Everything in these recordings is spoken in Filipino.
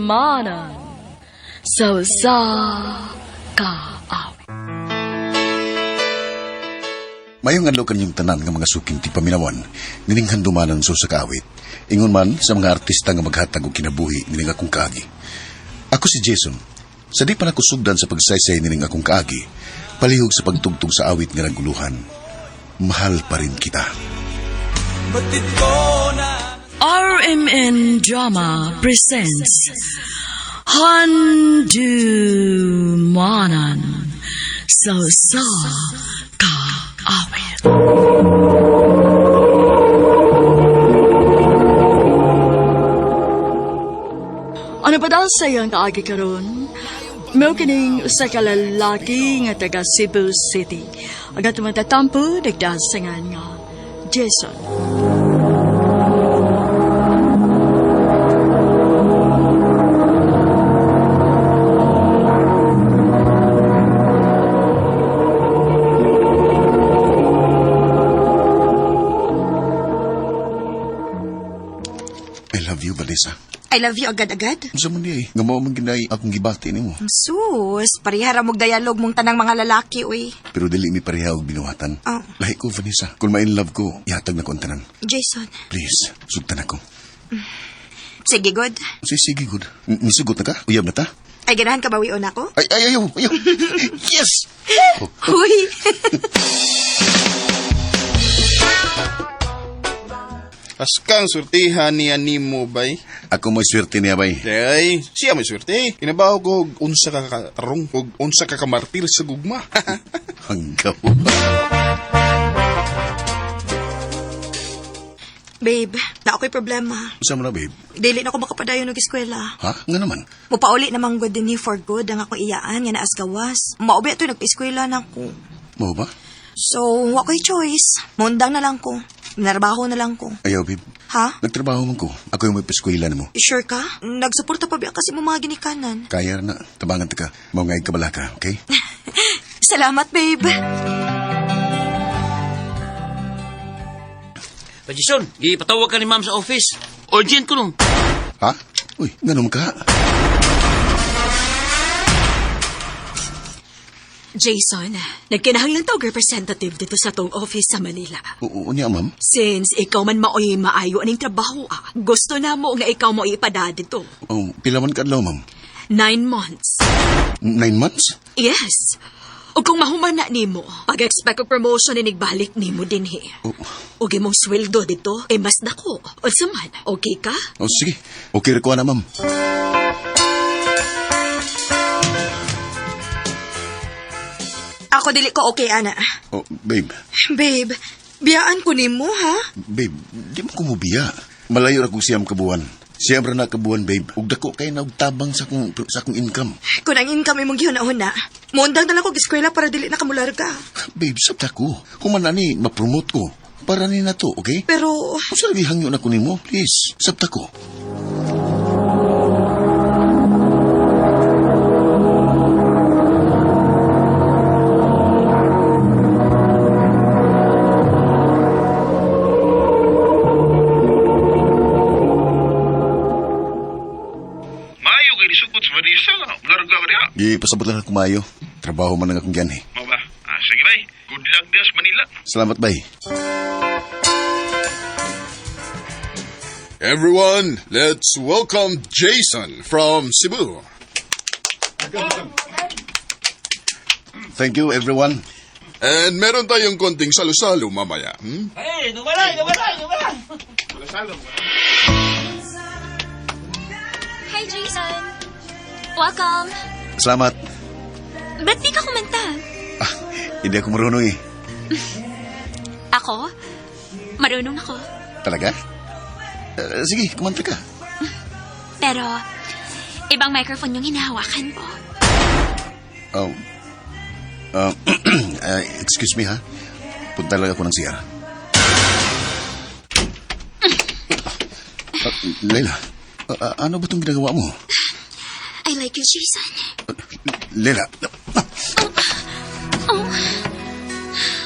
manan sa kaawit. Mayong adlaw kanyang tanan nga mga suking ti paminawan, nining handumanan so sa kaawit. Ingon man sa mga artista nga maghatag og kinabuhi nining akong kaagi. Ako si Jason. Sa di pa nakusugdan sa pagsaysay nining akong kaagi, palihog sa pagtugtog sa awit nga naguluhan. Mahal pa rin kita. RMN Drama presents Handumanan sa kaawit. Ano pa daw sayang kaagi karon? Mao kining usa ka lalaki nga taga Cebu City. Agat matatampo nagdasangan nga Jason. I love you, Vanessa. I love you agad-agad. Sa man di nga mao man ginay akong gibati nimo. Sus, parihara mong dialog mong tanang mga lalaki, uy. Pero dili mi pareha og binuhatan. Oh. Lahi ko, Vanessa. Kung ma-in love ko, ihatag na ko ang tanan. Jason. Please, sugtan ako. Sige, good. Sige, good. Nisugot na ka? Uyab na ta? Ay, ganahan ka bawion ako? Ayaw. Yes! Uy. Askang surtihan niya ni mo, bay. Ako mo swerte niya, bay. Ay, siya may surti. Kinabaho ko og unsa ka katarong, og unsa ka kamartir sa gugma. Hanggaw. Babe, na ako'y problema. Saan mo na, babe? Dili na ako makapadayon ng eskwela. Ha? Nga naman. Mupauli namang good din ni for good ang akong iyaan nga naas gawas. Maubi ito nag-eskwela na ko. Mo ba? So, wako'y choice. Mundang na lang ko. Narbaho na lang ko. Ayaw, babe. Ha? Nagtrabaho man ko. Ako yung may paskwila na mo. Sure ka? Nagsuporta pa ba kasi mo mga ginikanan? Kaya na. Tabangan ta ka. Maungay ka bala ka, okay? Salamat, babe. Jason, ipatawag ka ni ma'am sa office. Urgent ko nung. Ha? Uy, ganun ka. Jason, nagkinahanglan tawag representative dito sa tong office sa Manila. Oo niya, ma'am. Since ikaw man maoy maayo aning trabaho, gusto na mo nga ikaw mo ipada dito. Oh, pila man ka adlaw, ma'am? 9 months. 9 months? Yes. O kung mahuman na nimo, pag-expect og promotion inigbalik nimo dinhi. Oh. O mong sweldo dito, mas dako. O saman, okay ka? Oh, sige. Okay rin ko na, ma'am. Ako dili ko okay, ana. Oh, babe. Babe, biyaan ko nimo, ha? Babe, di mo kumubiya. Malayo ra kong siyam kabuan. Siyam ra na kabuan, babe. Ug dako kay naugtabang sa akong income. Kung ang income imong gihuna-huna, mundang na lang ko eskwela para dili na kamularga. Babe, sabta ko. Human na ni, ma-promote ko. Para ni na to, okay? Pero, Kung sa lagi hangyo na ko nimo, please. Sabta ko. Pasabot lang ako maayo. Trabaho man ang akong gyan, eh. Mo ba? Sige, bay. Good luck din sa Manila. Salamat, bay. Everyone, let's welcome Jason from Cebu. Thank you, everyone. And meron tayong konting salo-salo mamaya. Hey, numalay! Hi, Jason. Welcome. Salamat. Ba't di ka kumanta? Hindi ako marunong, eh. Ako? Marunong ako. Talaga? Sige, kumanta ka. Pero, ibang microphone yung hinahawakan ko. Excuse me, ha? Punta lang ako ng CR. Leila, ano ba itong ginagawa mo? I like you, Jason. Leila.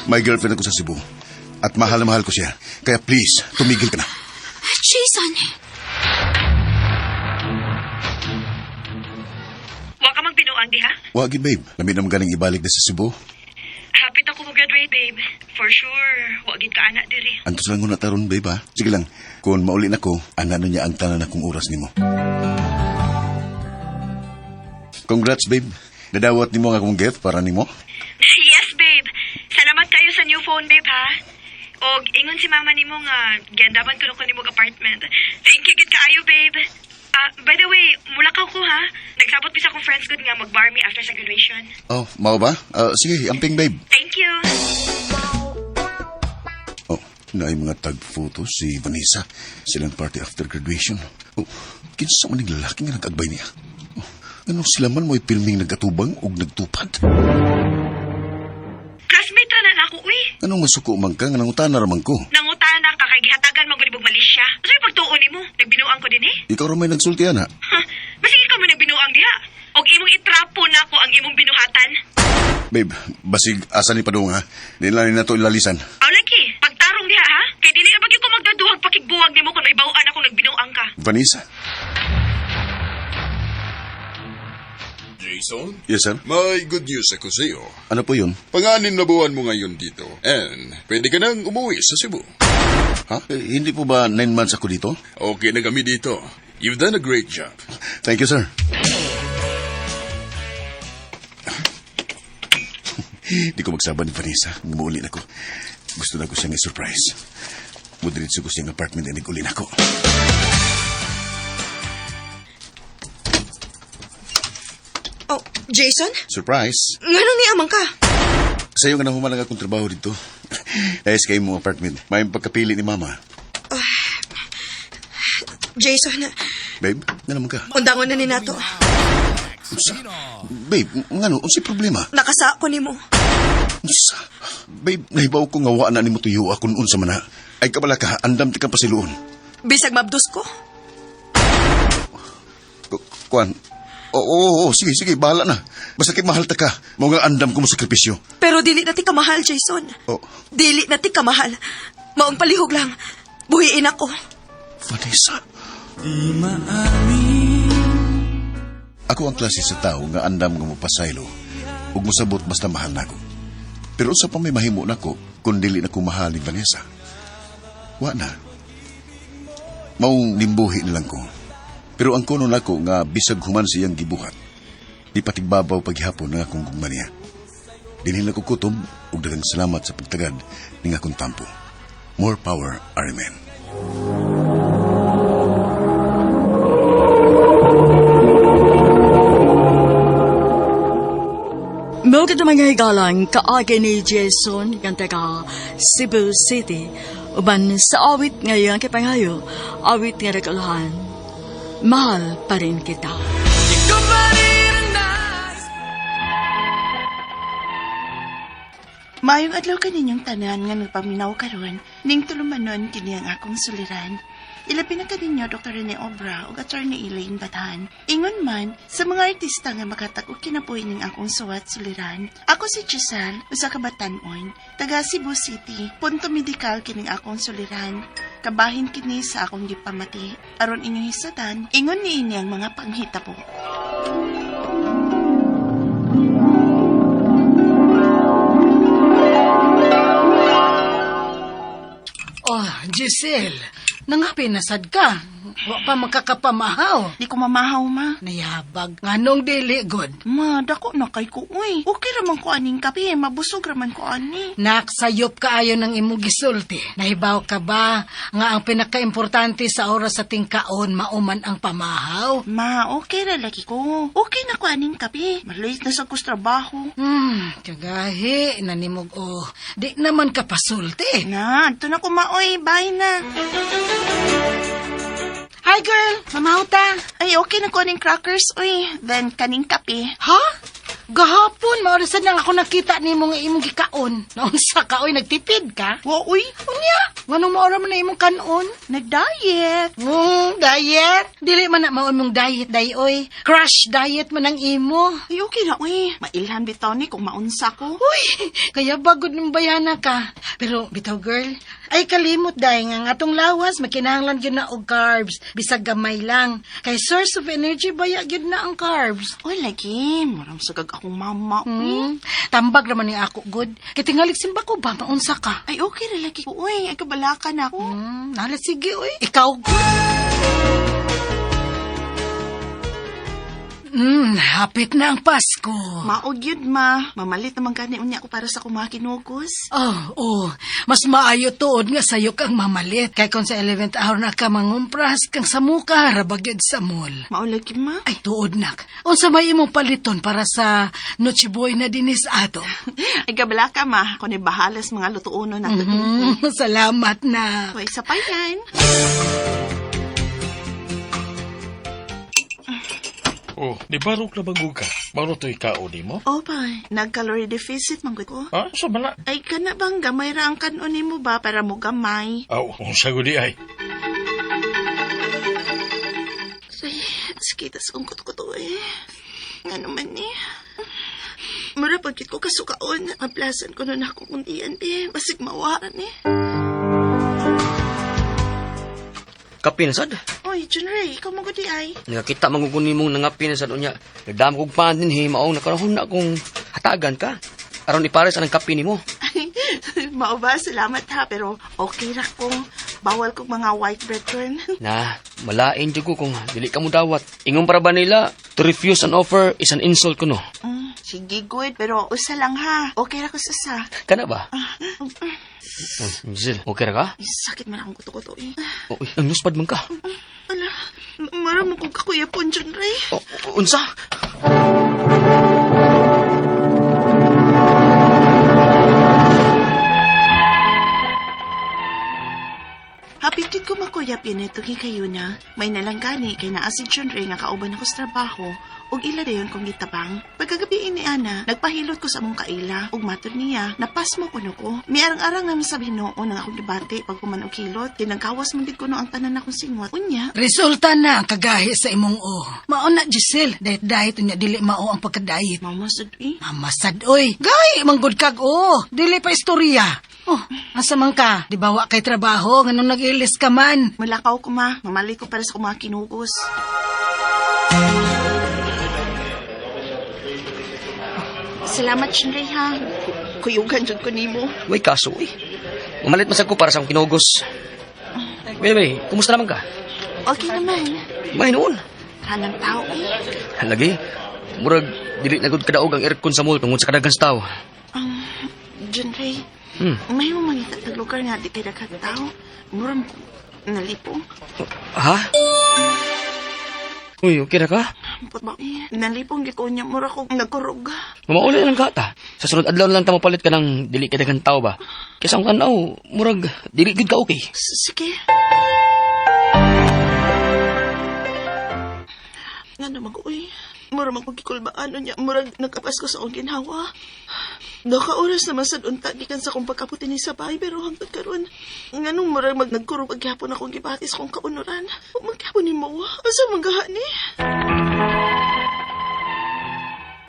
May girlfriend ako sa Cebu. At mahal na mahal ko siya. Kaya please, tumigil ka na. Jason! binuang diha? Wagi, babe. Lamin naman galing ibalik na sa Cebu. Hapit ako mag-graduate, babe. For sure, wagid ka anak diri. Antos lang ko na taron, babe, ha? Sige lang. Kung mauli na ko, ano niya ang tanan akong oras nimo. Congrats, babe. Nadawat nimo nga akong gift para nimo. Yes, babe. Salamat kayo sa new phone, babe, ha? Og ingon si mama nimo nga giandaman ko nimo apartment. Thank you gid kaayo, babe. By the way, mulakaw ko, ha? Nagsabot bisa akong friends good nga mag-bar me after sa graduation. Oh, mao ba? Sige, amping, babe. Thank you. Oh, naay mga tag-photo si Vanessa. Silang party after graduation. Oh, kinsa man yung lalaki nga nag-agbay niya. Oh, ano sila man mo'y filming nagkatubang o nagtupad? Classmate ra na ako, uy. Anong masuko man ka nga nangutana raman ko? Nangutana ka kay gihatagan magulibog Malaysia. Ano yung pagtuon nimo? Nagbinuang ko din eh. Ikaw rin may nagsultihan, ha? Huh? Masige ka mo nagbinuang diha. Og imong itrapo na ko ang imong binuhatan. Babe, basig asa ni Padung, ha? Di lang na to ilalisan. Aw lagi, pagtarong diha ha. Kay dili na bagyo ko magdaduhag pakigbuwag nimo kung naibawaan ako nagbinuang ka. Vanessa? Jason? Yes, sir? May good news ako sa iyo. Ano po yun? Panganin na buwan mo ngayon dito. And pwede ka nang umuwi sa Cebu. Ha? Hindi po ba 9 months ako dito? Okay na kami dito. You've done a great job. Thank you, sir. Di ko magsaban ni Vanessa. Gumuulin ako. Gusto na ko siyang i-surprise. Mudiritso ko siyang apartment na nag-ulin ako. Oh, Jason? Surprise? Nganong ni amang ka? Sa'yo nga na humalang akong trabaho dito. Ayos kayo mong apartment. May pagkapili ni Mama. Jason, Babe, nga naman ka. undangon na ni nato. Babe, nga no, unsay problema? Nakasa ko nimo. Unsa? Babe, nahibaw ko nga wa na ni mo tuyo akong unsa man na. Ay kabala ka, andam ti ka pasiluon. Bisag mabdus ko. Kuan. Oo, sige, bahala na. Basta kay mahal ta ka, mo nga andam ko mo sakripisyo. Pero dili na ti kamahal, Jason. Oh, Dili na ti kamahal. Maong palihog lang. Buhiin ako. Vanessa. Ako ang klase sa tao nga andam nga mo pasaylo ug mosabot basta mahal nako. Pero sa pa may mahimo nako kun dili na ko mahal ni Vanessa. Wa na. Maong limbuhi na lang ko. Pero ang kuno nako nga bisag human siyang gibuhat. Di patigbabaw paghihapon nga akong gugma niya. Dinhil ko kutom ug daghang salamat sa pagtagad ning akong tampo. More power, Arimen. Mga mga higalang kaagi ni Jason ng taga Cebu City uban sa awit ngayon kay pangayo awit nga nagkalahan mahal pa rin kita. Mayong adlaw kaninyong tanan nga nagpaminaw karon ning tulumanon kini ang akong suliran. Ilabi na kaninyo Dr. Rene Obra ug Attorney Elaine Batan. Ingon man sa mga artista nga makatag og kinabuhi ning akong suwat suliran. Ako si Giselle, usa ka batan-on, taga Cebu City. Punto medikal kining akong suliran. Kabahin kini sa akong gipamati. Aron inyong hisatan, ingon niini ang mga panghitabo. Oh, Giselle, nangapi nasad ka. Wa pa makakapamahaw. Di ko mamahaw, ma. Nayabag. Nganong dili, God? Ma, dako na kay ko, uy. Okay raman ko aning kape, mabusog raman ko ani. Naksayop ka ayo ng imong gisulti. Nahibaw ka ba nga ang pinakaimportante sa oras sa tingkaon mauman ang pamahaw? Ma, okay ra lagi ko. Okay na ko aning kape. Malate na sa kus trabaho. Tiyagahi, nanimog o. Di naman ka pasulti. Na, ito na ko maoy. Bye na. Hi, girl. Mamahaw ta. Ay, okay na ko aning crackers, uy. Then, kaning kape. Ha? Gahapon, maorasan lang ako nakita ni mong imong gikaon. Naunsa ka, oy, nagtipid ka? Wa, uy. Unya, nganong maoram na imong kanon? Nag-diet. Diet? Dili man na maon mong diet, oy. Crash diet man ang imo. Ay, okay na, uy. Mailhan bitaw ni kung maunsa ko. Uy, kaya bagod ng bayana ka. Pero, bitaw girl, Ay kalimot dahi nga atong lawas makinahanglan gyud na og carbs bisag gamay lang. Kay source of energy baya gyud na ang carbs. Oy, lagi. Maram sagag akong mama. Tambag naman ni ako good. Kay tingali simba ko ba maunsa ka? Ay, okay ra lagi ko. Uy, ay kabalaka na ako. Nala sige oy. Ikaw good. Hapit na ang Pasko. Maog yun, ma. Mamalit naman gani unya ako para sa kumakinugos. Mas maayo tuod nga sayo kang mamalit. Kay kung sa 11th hour na ka mangumpras kang sa muka, rabagyod sa mall. Maulagi, ma. Ay, tuod nak. Unsa may imong paliton para sa Noche Buena dinis ato? Ay, kabalaka, ma. Ako ni bahalas mga lutuuno na Salamat na. Uy, isa pa yan. Oh, di barok na bagog ka. Maro to ikao di mo? Opa, nag-calorie deficit man gud ko. Ha? Sa bala? Ay, kana bang gamay ra ang kanon mo ba para mo gamay? Aw, kung sago di ay. Ay, sakitas kong kuto eh. Nga naman eh. Mura pagkit ko kasukaon, maplasan ko nun ako kung diyan eh. Basig mawaran eh. Kapin sad. Oy, John Ray, ikaw magudi ay. Nakakita mangugunin mong nangapin sad unya. Nagdamo kog pan din mao nakarahon na kung hatagan ka. Aron ipares anang kape nimo. Ay, mao ba? Salamat ha, pero okay ra ko. Bawal kong mga white bread corn. Na, malain jud ko kung dili ka mo dawat. Ingon para ba nila, to refuse an offer is an insult kuno. Sige, good, pero usa lang ha. Okay ra ko sa sa. Kana ba? Giselle, okay ra ka? Sakit man akong kuto-kuto eh. Uy, ang nuspad man ka. Ala, maram kong kakuyapon, John Ray. Unsa? Hapit ko makuyap yun ito kayo na. May nalanggani kay naa si John Ray nga kauban ako sa trabaho ug ila dayon kong gitabang. Pagkagabi ni Ana, nagpahilot ko sa among kaila ug matod niya, napasmo kuno ko. Miarang-arang naman sa Ginoo nang akong gibati pag kuman og kilot, tinangkawas man gid kuno ang tanan akong singot. Unya, Resulta na ang kagahi sa imong Mao na Giselle, dahit unya dili mao ang pagkadayet. mamasad eh. Mamasad oy. Gahi manggod kag dili pa istorya. Asa man ka? Di ba wa kay trabaho nganong nag-ilis ka man? Malakaw ko ma, mamali ko para sa mga kinugos. Salamat, John Ray ha. Kuyugan jud ko nimo. Way kaso eh. Mamalit masag ko para sa akong kinugos. May, kumusta naman ka? Okay naman. May noon. Kanang tao eh. Lagi, murag dili na gud kadaog ang aircon sa mall tungod sa kadagang tao. John Ray, may mo mangita sa lugar nga di kay daghang tao. Murang nalipong. Ha? Uy, okay na ka? Nalipong di ko niya. Mura ko nagkurog. Mamauli lang ka ta. Sa sunod adlaw lang ta mapalit ka ng dili ka daghang tao ba? Kaysa ang tanaw, murag dili gud ka okay. Sige. Nga naman ko, uy. Mura magpagikulbaan niya. Murag nagkapas ko sa akong ginhawa. Oras naman sa unta, gikan sa kong pagkaputi ni sabay, pero hangtod karon. Nga nung murag nagkurog paghapon akong gibatis kong kaunuran. O maghapon ni mo, asa manggahani?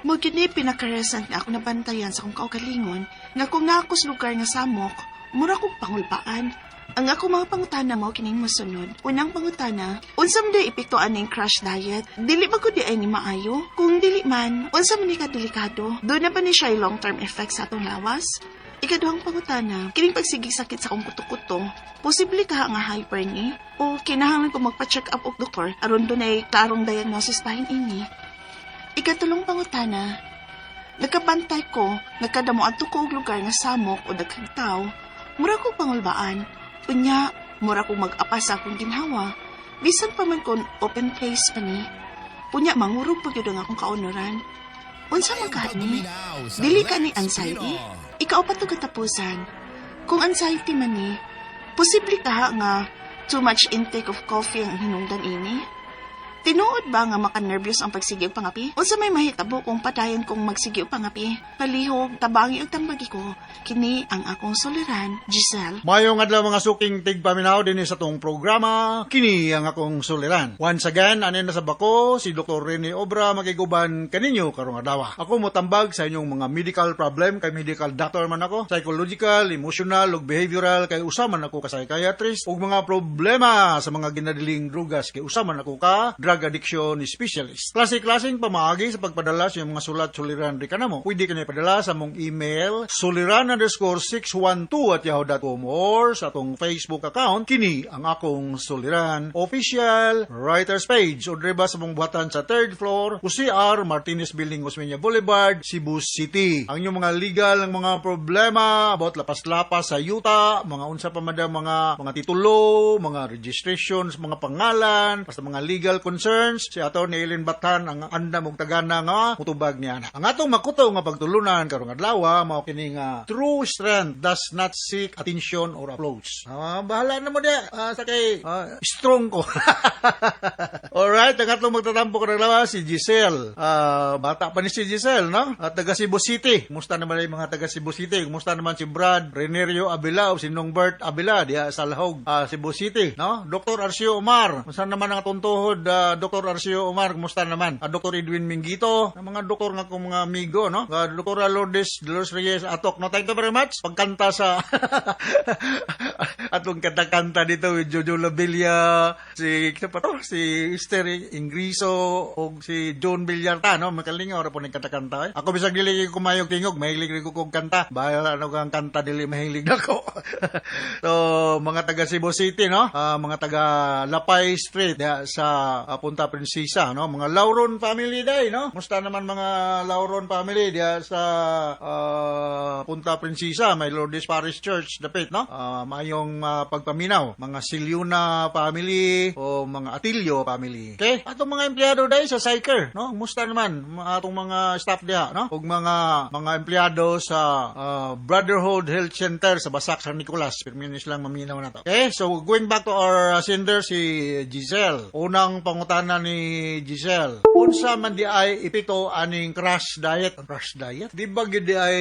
Magkini pinakaresan nga ako nabantayan sa kong kaugalingon, nga kung nakos lugar nga samok, mura kong pangulpaan. Ang ako mga pangutana mo kining masunod. Unang pangutana, unsam di ipiktuan ning crash diet? Dili ba ko di ay ni maayo? Kung dili man, unsam ni ka delikado? Doon na ba ni siya long-term effects sa atong lawas? Ikaduhang pangutana, kining pagsigig sakit sa akong kuto-kuto, posible ka nga hyper ni? O kinahanglan ko magpa-check up og doktor aron doon ay klarong diagnosis pahin ini? Ikatulong pangutana, nagkabantay ko, nagkadamo adto ko og lugar nga samok o daghang tao, mura ko pangulbaan. Unya, mura kong mag-apas sa akong ginhawa. Bisan pa man kung open place pa ni. Unya, mangurog pag yun ang akong kaunoran. Unsa man ka ni? Dili ka ni anxiety? Ikaw pa ito katapusan. Kung anxiety man ni, posible ka nga too much intake of coffee ang hinungdan ini? Tinuod ba nga makanervyos ang pagsigi og pangapi? Unsa may mahitabo kung padayon kong magsigi og pangapi? Palihog, tabangi ug tambagi ko. Kini ang akong suliran, Giselle. Mayong adlaw mga suking tigpaminaw din sa tong programa, kini ang akong suliran. Once again, anin na sa bako, si Dr. Rene Obra magiguban kaninyo karong adlaw. Ako motambag sa inyong mga medical problem, kay medical doctor man ako, psychological, emotional, ug behavioral, kay usaman ako ka psychiatrist, ug mga problema sa mga ginadiling drugas, kay usaman ako ka drug addiction specialist. Klase-klaseng pamaagi sa pagpadala sa mga sulat suliran di kanamo. Pwede ka na ipadala sa mong email suliran_612@yahoo.com or sa atong Facebook account kini ang akong suliran official writers page o driba sa mong buhatan sa 3rd floor UCR Martinez Building, Osmeña Boulevard, Cebu City. Ang inyong mga legal ng mga problema about lapas-lapas sa yuta, mga unsa pa madam mga titulo, mga registrations, mga pangalan, basta mga legal concerns, si Atty. Eileen Batan ang andam og tagana nga mutubag niya. Ang atong makuto nga pagtulunan karong adlaw mao kini nga true strength does not seek attention or applause. Bahala na mo dia sa kay strong ko. Alright, ang atong magtatampo karong adlaw si Giselle. Bata pa ni si Giselle, no? At taga Cebu City. Kumusta naman yung mga taga Cebu City? Kumusta naman si Brad Renerio Abila o si Nongbert Abila diha sa Lahog, Cebu City, no? Dr. Arcio Omar. Kumusta naman ang tuntuhod Dr. Arcio Omar? Kumusta naman? Dr. Edwin Mingito, ang mga doktor nga kong mga amigo, no? Dr. Lourdes Dolores Reyes Atok. No, thank you very much. Pagkanta sa atong kanta-kanta dito with Jojo Labilla, si Esther Ingriso o si John Villarta, no? Makalingaw ra po ng kanta-kanta. Ako bisag dili ko kumayog tingog, mahilig rin ko kong kanta. Bahala ano kang kanta dili mahilig ako. So, mga taga Cebu City, no? Mga taga Lapay Street sa Punta Prinsesa, no? Mga Lauron family day, no? Musta naman mga Lauron family diya sa Punta Prinsesa, may Lourdes Parish Church dapit, no? Mayong pagpaminaw, mga Silyuna family o mga Atilio family. Okay? Atong mga empleyado day sa Syker, no? Musta naman atong mga staff diha, no? Ug mga empleyado sa Brotherhood Health Center sa Basak San Nicolas. Perminis lang maminaw na to. Okay? So going back to our sender si Giselle. Unang pangutana ni Giselle. Unsa man di ay ipito aning crash diet? Crash diet? Di ba gid ay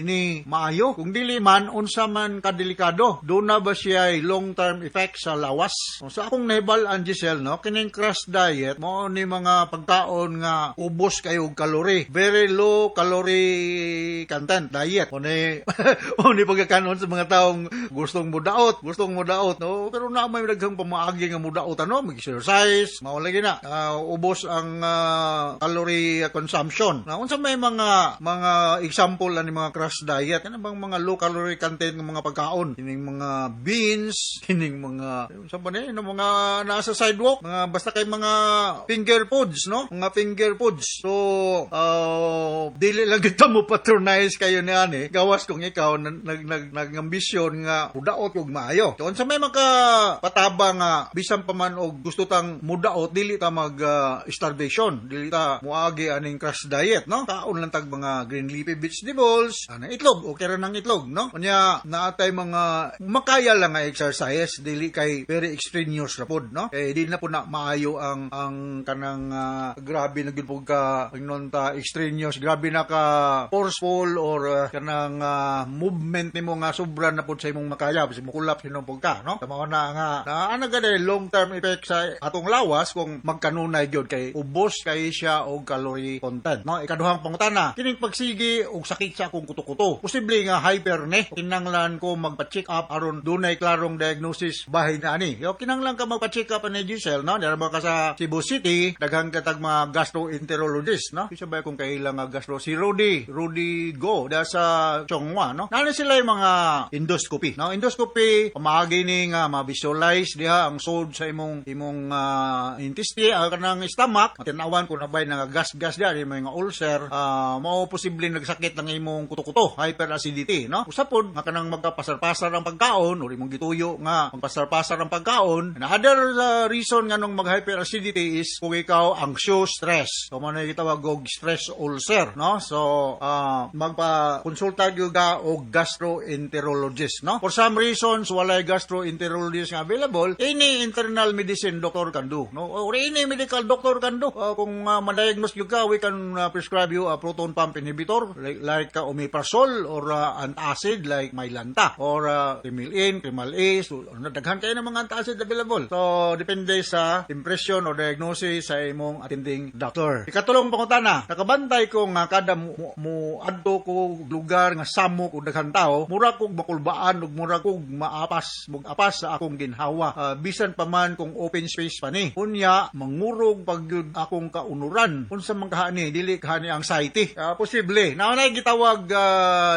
ni maayo? Kung dili man unsa man kadelikado? Doon na ba siya ay long-term effect sa lawas? Sa akong nahibal ang Giselle, no? Kining crash diet mo ni mga pagkaon nga ubos kayo og calorie. Very low calorie content diet. O ni pagkakanon sa mga taong gustong mudaot, no? Pero na may daghang pamaagi nga mudaot, no? Mag-exercise, mao lagi na. Ubos ang calorie consumption. Na unsa may mga example ani mga crash diet? Ano bang mga low calorie content ng mga pagkaon? Kining mga beans, kining mga unsa ba ni mga nasa sidewalk, mga basta kay mga finger foods, no? Mga finger foods. So, dili lang kita mo patronize kayo ni ani. Gawas kung ikaw nag-ambisyon nga mudaot ug maayo. So, unsa may makapataba nga bisan pa man og gusto tang mudaot, dili ta mag starvation, dili ta muagi aning crash diet, no? Kaon lang tag mga green leafy vegetables, anang itlog, okay ra nang itlog, no? Unya naatay mga makaya lang nga exercise, dili kay very extraneous ra pod, no? Kay di na po na maayo ang kanang grabe na gyud pud ka ingnon ta extraneous, grabe na ka forceful or kanang movement nimo nga sobra na pod sa imong makaya, basi mo kulap sinon pud ka, no? Tama na nga ana gani long term effect sa atong lawas kung magkanunay gyud kay ubos kay siya og calorie content, no? Ikaduhang pangutana, kining pagsigi og sakit sa akong kuto-kuto, posible nga hyper ne, kinahanglan ko magpa-check up aron dunay klarong diagnosis bahin na ani. Yo kinahanglan ka magpa-check up ni Giselle, no? Dara ba ka sa Cebu City, daghang katag mga gastroenterologist, no? Isa ba kung kailang gastro si Rudy Go da sa Chongwa, no? Nana sila yung mga endoscopy, no? Endoscopy pamaagi ni nga ma-visualize diha ang sod sa imong intestine, kanang stomach, matinawan kung nabay nga gas-gas diha, may mga ulcer, mao posible nagsakit ng imong kuto-kuto, hyperacidity, no? Usapod nga kanang magkapasar-pasar ang pagkaon o imong gituyo nga magpasar-pasar ang pagkaon. Another reason nga nung mag-hyperacidity is kung ikaw anxious, stress. So, man gitawag og stress ulcer, no? So, magpa-konsulta gyud ka og gastroenterologist, no? For some reasons walay gastroenterologist nga available, any internal medicine doctor can do, no? Rini medical doctor kando. Kung ma-diagnose yung ka, we can prescribe you a proton pump inhibitor like omeprazole or antacid like Mylanta or Trimil-In, Trimal-A. So, daghan kayo ng mga antacid available. So, depende sa impression or diagnosis sa imong attending doctor. Ikatulong pangutana, nakabantay ko nga kada mo adto ko lugar nga samok o daghang tao, mura kog makulbaan ug mura kog maapas sa akong ginhawa. Bisan pa man kung open space pa ni. Unya mangurog pag akong kaunuran. Unsa man kahani dili kahani anxiety. Posible. Naanay gitawag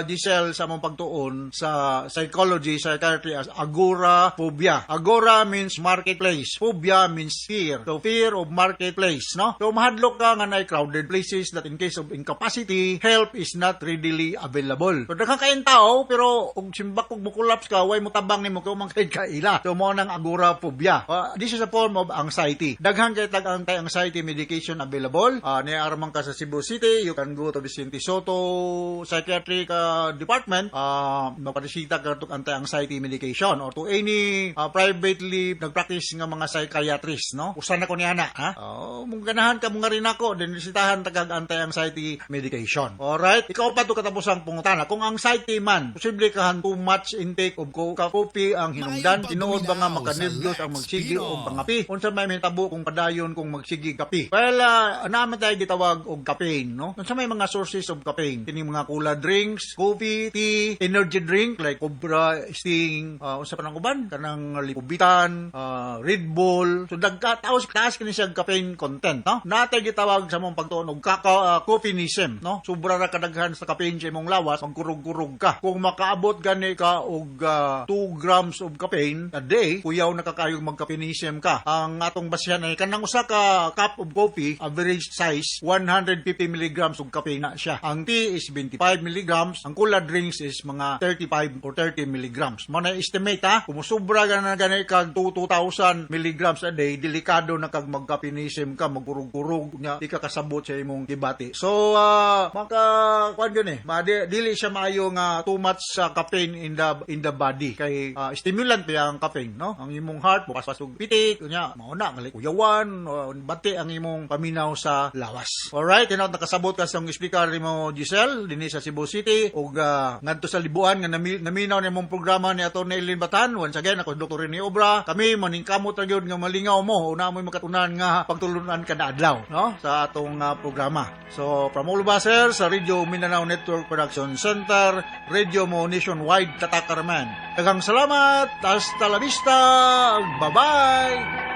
Giselle sa mong pagtuon sa psychiatry as agoraphobia. Agora means marketplace. Phobia means fear. So fear of marketplace, no? So mahadlok ka nga na crowded places that in case of incapacity, help is not readily available. So daghang kaayong tao pero kung simbak kog mo-collapse ka, way mo tabang nimo kung mangkay ka ila. So mo nang agoraphobia. This is a form of anxiety. Daghang kay anti-anxiety medication available. Niaramang ka sa Cebu City, you can go to Vicente Soto Psychiatric Department, maparisita ka to anti-anxiety medication or to any privately nagpractice nga mga psychiatrist, no? Usan ako ni ana, ha? Mung ganahan ka mga rin ako, then resitahan tagag anti-anxiety medication. Alright? Ikaw pa to katapos ang pungutana. Kung anxiety man, posible kahan too much intake of coffee ang hinungdan, tinuod ba nga makanervyos ang magsigi o pangapi? Unsa may tabo kung padayon kung magsigi kapi? Well, naman tayo gitawag og caffeine, no? Unsa may mga sources of caffeine? Kini mga cola drinks, coffee, tea, energy drink like Cobra, Sting, unsa pa nang uban? Kanang Lipobitan, Red Bull. So taas kini siya caffeine content, no? Natay gitawag sa mong pagtuon og caffeineism, no? Sobra ra kadaghan sa caffeine sa imong lawas, magkurog-kurog ka. Kung makaabot gani ka og 2 grams of caffeine a day, kuyaw na kakayong mag-caffeineism ka. Ang atong basyan ay kanang usa ka cup of coffee, average size 150 milligrams of caffeine na siya. Ang tea is 25 milligrams, ang cola drinks is mga 35 or 30 milligrams. Mo na estimate ha, kung sobra ka na gani kag 2,000 milligrams a day, delikado na kag mag-caffeineism ka, magkurog-kurog nya, di ka kasabot sa imong gibati. So kuan yun dili siya maayo nga too much caffeine in the body kay stimulant pa ang caffeine, no? Ang imong heart pasog pitik nya mauna ngali kuyawan bati ang imong paminaw sa lawas. Alright, tinawag nakasabot ka sa speaker mo Giselle dinhi sa Cebu City ug ngadto sa libuan nga naminaw ni imong programa ni Atty. Eileen Batan. Once again ako Dr. Rene Obra. Kami maningkamot ra gyud nga malingaw mo una mo makatunan nga pagtulunan kada adlaw, no? Sa atong programa. So from all of us here sa Radio Mindanao Network Production Center, Radio mo nationwide tatak Carmen. Daghang salamat. Hasta la vista. Bye-bye.